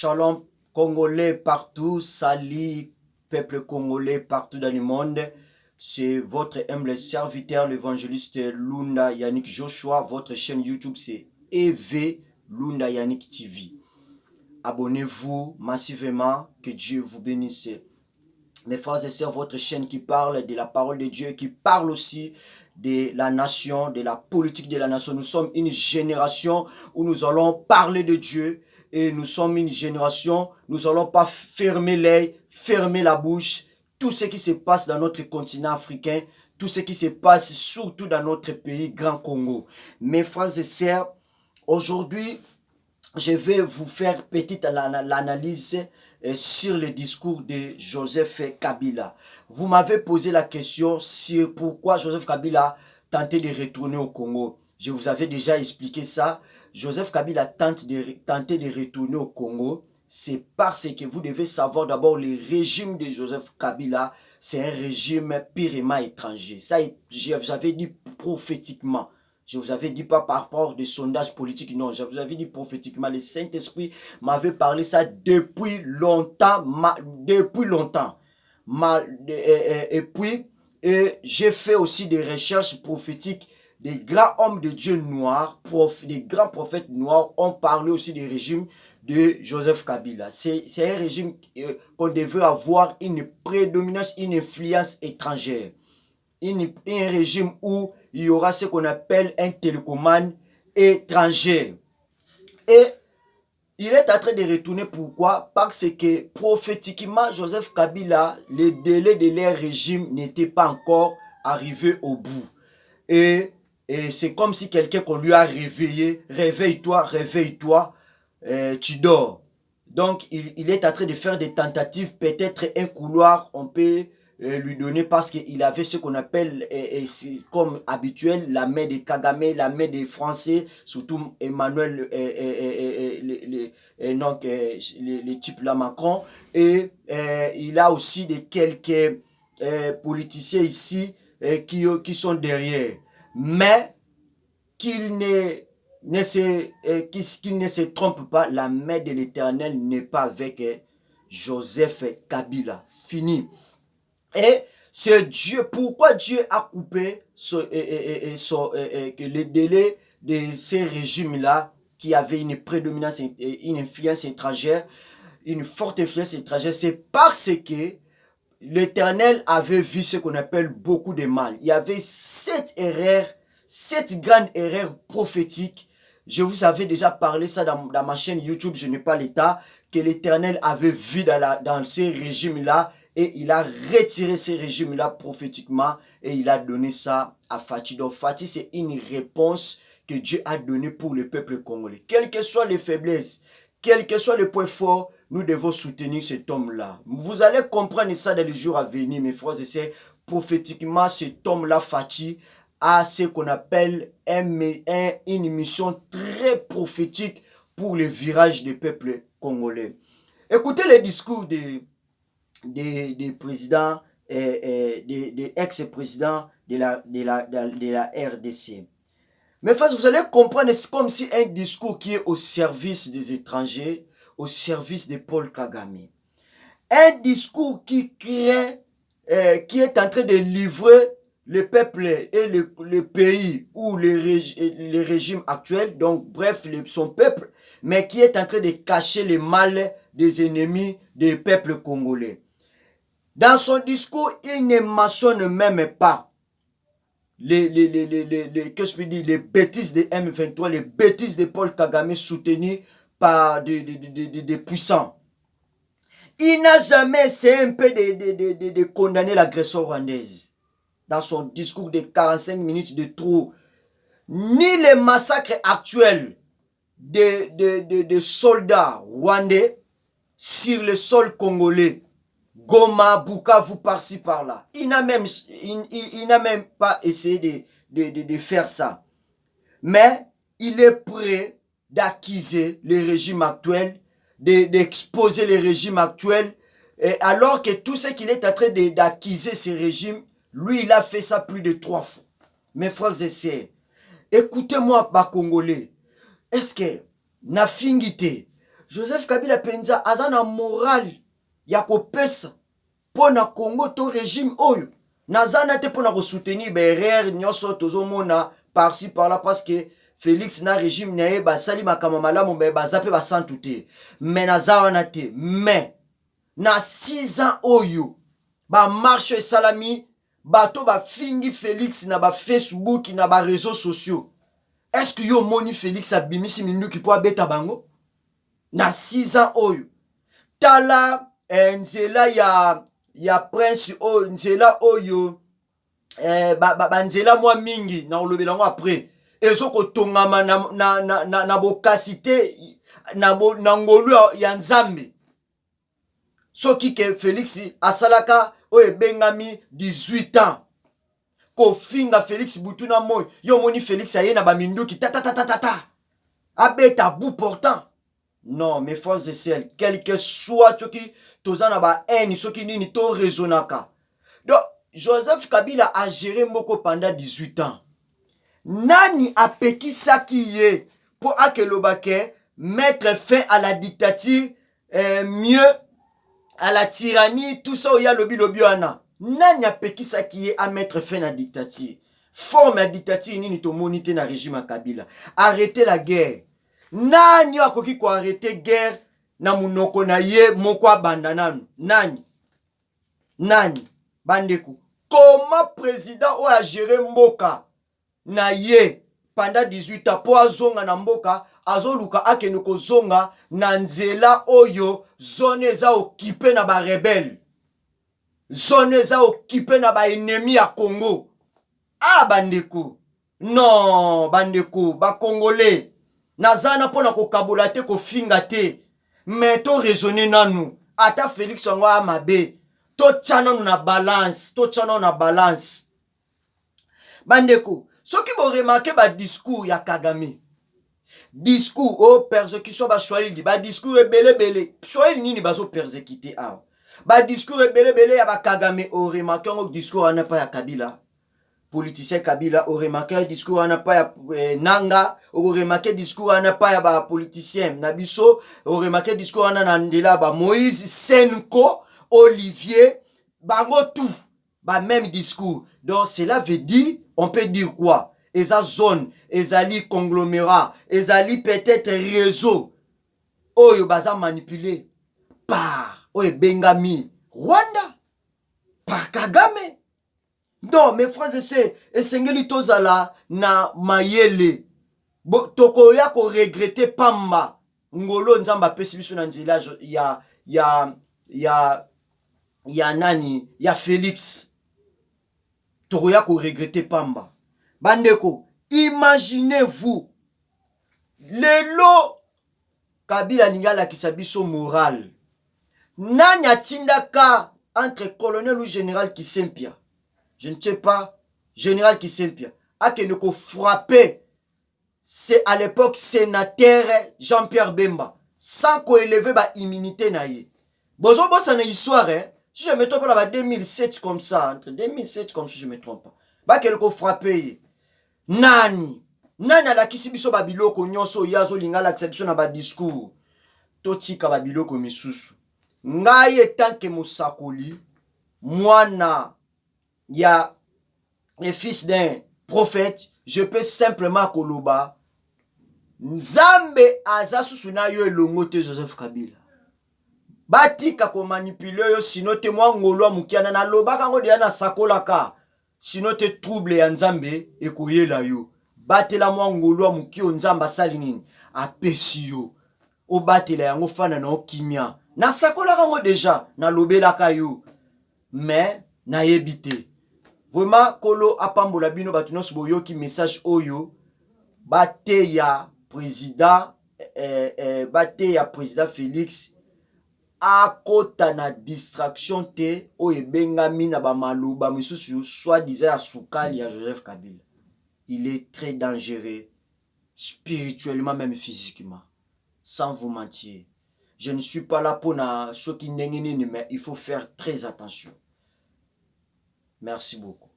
Shalom Congolais partout, salut peuple congolais partout dans le monde. C'est votre humble serviteur, l'évangéliste Lunda Yannick Joshua. Votre chaîne YouTube c'est EV Lunda Yannick TV. Abonnez-vous massivement, que Dieu vous bénisse. Mes frères et sœurs, votre chaîne qui parle de la parole de Dieu, qui parle aussi de la nation, de la politique de la nation. Nous sommes une génération où nous allons parler de Dieu et nous sommes une génération, nous n'allons pas fermer l'œil, fermer la bouche. Tout ce qui se passe dans notre continent africain, tout ce qui se passe surtout dans notre pays, Grand Congo. Mes frères et sœurs, aujourd'hui, je vais vous faire petite l'analyse sur le discours de Joseph Kabila. Vous m'avez posé la question sur pourquoi Joseph Kabila tentait de retourner au Congo. Je vous avais déjà expliqué ça. Joseph Kabila tentait de retourner au Congo. C'est parce que vous devez savoir d'abord le régime de Joseph Kabila, c'est un régime purement étranger. Ça, j'avais dit prophétiquement. Je vous avais dit pas par rapport à des sondages politiques, non. Je vous avais dit prophétiquement. Le Saint-Esprit m'avait parlé ça depuis longtemps. Et puis, j'ai fait aussi des recherches prophétiques. Des grands hommes de Dieu noirs, des grands prophètes noirs ont parlé aussi du régime de Joseph Kabila. C'est un régime qu'on devait avoir une prédominance, une influence étrangère. Un régime où il y aura ce qu'on appelle un télécommande étranger. Et il est en train de retourner. Pourquoi? Parce que prophétiquement, Joseph Kabila, le délai de leur régime n'était pas encore arrivé au bout. Et c'est comme si quelqu'un qu'on lui a réveillé, réveille-toi, réveille-toi, tu dors. Donc, il est en train de faire des tentatives, peut-être un couloir, on peut lui donner parce qu'il avait ce qu'on appelle, comme habituel, la main de Kagame, la main des Français, surtout Emmanuel, les types là, Macron. Et il a aussi quelques politiciens ici qui sont derrière. Mais qu'il ne se trompe pas, la main de l'Éternel n'est pas avec Joseph Kabila. Fini. Et c'est Dieu. Pourquoi Dieu a coupé le délai de ces régimes-là qui avaient une prédominance, une influence étrangère, une forte influence étrangère? C'est parce que l'Éternel avait vu ce qu'on appelle beaucoup de mal. Il y avait cette grande erreur prophétique. Je vous avais déjà parlé ça dans ma chaîne YouTube, je n'ai pas l'état, que l'Éternel avait vu dans ces régimes-là et il a retiré ces régimes-là prophétiquement et il a donné ça à Fatih. Donc Fatih, c'est une réponse que Dieu a donnée pour le peuple congolais. Quelles que soient les faiblesses, quel que soit le point fort, nous devons soutenir cet homme-là. Vous allez comprendre ça dans les jours à venir, mes frères et sœurs. Prophétiquement, cet homme-là, Fatih, a ce qu'on appelle une mission très prophétique pour le virage du peuple congolais. Écoutez les discours des présidents, des ex-présidents de la RDC. Mais vous allez comprendre, c'est comme si un discours qui est au service des étrangers, au service de Paul Kagame. Un discours qui crée, qui est en train de livrer le peuple et le pays ou le régime actuel, donc bref, son peuple, mais qui est en train de cacher le mal des ennemis du peuple congolais. Dans son discours, il ne mentionne même pas les bêtises de M23, les bêtises de Paul Kagame soutenues par des puissants. Il n'a jamais essayé un peu de condamner l'agression rwandaise. Dans son discours de 45 minutes de trop, ni les massacres actuels de soldats rwandais sur le sol congolais, Goma, Bukavu, par-ci, par-là. Il n'a même pas essayé de faire ça. Mais il est prêt d'accuser le régime actuel, d'exposer le régime actuel, alors que tout ce qu'il est en train d'accuser ces régimes, lui, il a fait ça plus de 3 fois. Mes frères et sœurs, écoutez-moi, bas Congolais. Est-ce que, na fingité, Joseph Kabila penza azana moral ya kopesa pona Congo to régime oyo. Nazana te pona ko soutenir berere nyoso tozomona par-ci par-là parce que Félix na régime nae ba sali makama malamu ba zape ba santuté. Mais nazawana te. Mais na 6 ans oyo ba marche salami bato ba fingi Félix na ba Facebook na ba réseaux sociaux. Est-ce que yo moni Félix abimisi minduki po abeta bango? Na 6 ans oyo. Tala nzela ya prince oyo nzela oyo nzela mwa mingi na olobela ngo après. Ezo kotongama na bokasite na ngolu ya Nzambe. Soki ke Félix asalaka oyo bengami 18 ans. Kofinga Félix Butuna moy. Yo moni Félix aye na baminduki ta. Abeta bout portant. Non, mes frères et sœurs, quel que soit ce qui tozana ba haine, ce qui nini to raisonnaka. Donc Joseph Kabila a géré Moko pendant 18 ans. Nani apekisa kiye pour akelobake mettre fin à la dictature, mieux à la tyrannie, tout ça oya lobi wana. Nani apekisa kiye à mettre fin à la dictature. Forme la dictature nini to monite na régime à Kabila. Arrêtez la guerre. Nani akoki ko arrêter guerre na munoko na ye moko abanda nanu. Nani bandeko. Comment président ou a géré mboka na ye pendant 18 ans po azonga na mboka azoluka akene ko zonga na nzela oyo zone eza occupé na ba rebelle. Zone eza occupé na ba ennemi ya Congo. Ah bandeko. Non bandeko ba congolais. Nazana pona ko kabola te ko finga te. Mais to raisonner nanu. Ata Félix ngo amabe. To tchana na balance. Bandeko. Soki bo remarquer ba discours ya Kagame. Discours o persécution ba Swahili. Ba discours ebele. Swahili nini bazo persécuter a. Ba discours ebele ya ba Kagame o remarquer ngo discours ana pa ya Kabila. Politicien Kabila au remarqué discours n'a pas ya Nanga au remarqué discours n'a pas ya ba politicien Nabiso au remarqué discours na Ndela ba Moïse Senko Olivier bango tout ba même discours. Donc cela veut dire on peut dire quoi? Eza zone ezali conglomérat ezali peut-être réseau oyo baza manipulé par oyo bengami Rwanda par Kagame. Non, mes frères et sœurs, esengeli tozala na mayele. Toko ya ko regretter pamba. Ngolo nzamba pesi biso na nzela ya nani, ya Félix. Toko ya ko regretter pamba. Bandeko, imaginez-vous. Lelo Kabila ningala kisabiso moral. Nani atindaka entre colonel ou général Kisempia? Je ne sais pas, général Kisempia, a que ne frapper, c'est à l'époque sénateur Jean-Pierre Bemba, sans qu'on élève ba immunité naïe. Bonjour, bon, c'est une histoire, hein. Si je me trompe pas, 2007 comme ça, entre 2007 comme si je me trompe pas, ba que ne frapper, nani a la kisibiso ba biloko nyonso yazo lingala exception na ba discours, totika ba biloko misusu. Ngai tant que musakoli, mwana ya le fils d'un prophète, je peux simplement koloba Nzambe aza susuna yo elongo te Joseph Kabila. Batika ko manipuler yo sino te mwa ngolwa mukiana na lobaka ngo dia na sakolaka. Sino te trouble ya Nzambe ekoyela yo. Batela mwa ngolwa mukio Nzamba sali nini? Apesi yo. O batela yango fana na okimia. Na sakolaka ngo déjà na lobelaka yo. Mais na yebite. Vraiment, Kolo apambola bino batunos boyoki message oyo bate ya président Félix akota na distraction te oyo bengami na ba maluba misusu soit disant sukali ya Joseph Kabila. Il est très dangereux spirituellement même physiquement. Sans vous mentir. Je ne suis pas là pour na soki ndengeni mais il faut faire très attention. Merci beaucoup.